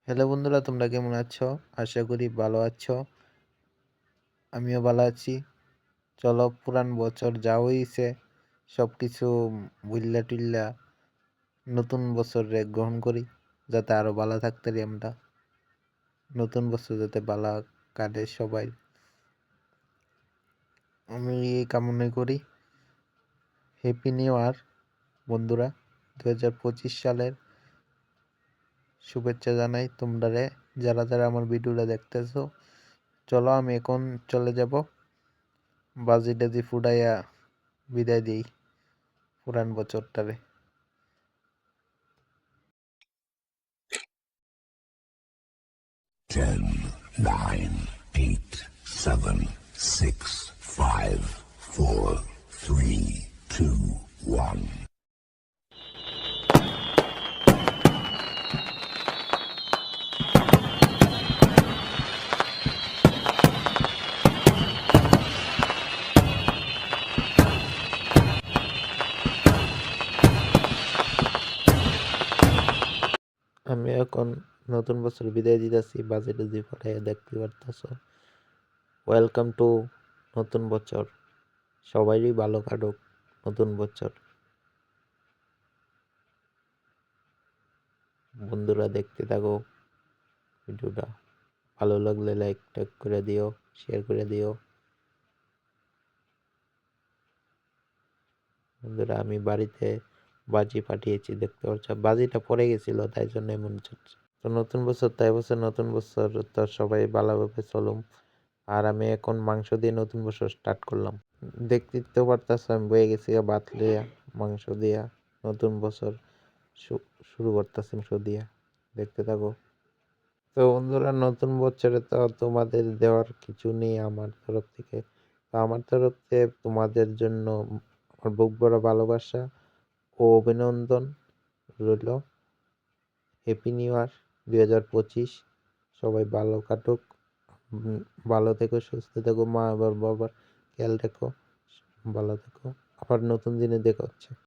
Hello বন্ধুরা, তোমরা কেমন আছো? আশা করি ভালো আছো। আমিও ভালো আছি। চলো, পুরান বছর যা হইছে সবকিছু ভুইল্লা টুইল্লা নতুন বছরে গ্রহণ করি, যাতে আরো ভালো থাকতে পারি আমরা। নতুন বছর যাতে ভালো কাটে সবাই, আমি এই কামনা করি। হ্যাপি নিউ ইয়ার বন্ধুরা, 2025 সালের শুভেচ্ছা জানাই তোমরা যারা যারা আমার ভিডিওটা দেখতেছো। চলো, আমি এখন চলে যাব বাজি টাজি ফুটাইয়া বিদায় দিই পুরান বছরটারে। 10, 9, 8, 7, 6, 5, 4, 3, 2, 1. আমি এখন নতুন বছর বিদায় দিতেছি, বাজেটে যে পড়ায় দেখতে পারতেছো। ওয়েলকাম টু নতুন বছর, সবারই ভালো কাটুক নতুন বছর। বন্ধুরা দেখতে থাকো ভিডিওটা, ভালো লাগলে লাইক টাইক করে দিও, শেয়ার করে দিও। বন্ধুরা, আমি বাড়িতে বাজি পাঠিয়েছি, দেখতে পাচ্ছ বাজিটা পড়ে গেছিল, তাই জন্য এমন হচ্ছে। তো নতুন বছর, তাই বছর নতুন বছর তো সবাই ভালোভাবে চলুম। আর আমি এখন মাংস দিয়ে নতুন বছর স্টার্ট করলাম। দেখতে তো পারতাছ আমি বয়ে গেছি ভাত লিয়া, মাংস দিয়া নতুন বছর শুরু করতেছি মাংস দিয়া। দেখতে থাকো। তো বন্ধুরা, নতুন বছরে তো তোমাদের দেওয়ার কিছু নেই আমার তরফ থেকে। তো আমার তরফ থেকে তোমাদের জন্য আমার বুক ভরা ভালোবাসা ও অভিনন্দন রইল। Happy new year 2025। সবাই ভালো কাটুক, ভালো থেকো, সুস্থ থেকো, মা বাবার খেয়াল রেখো, ভালো থেকো। আবার নতুন দিনে দেখা হচ্ছে।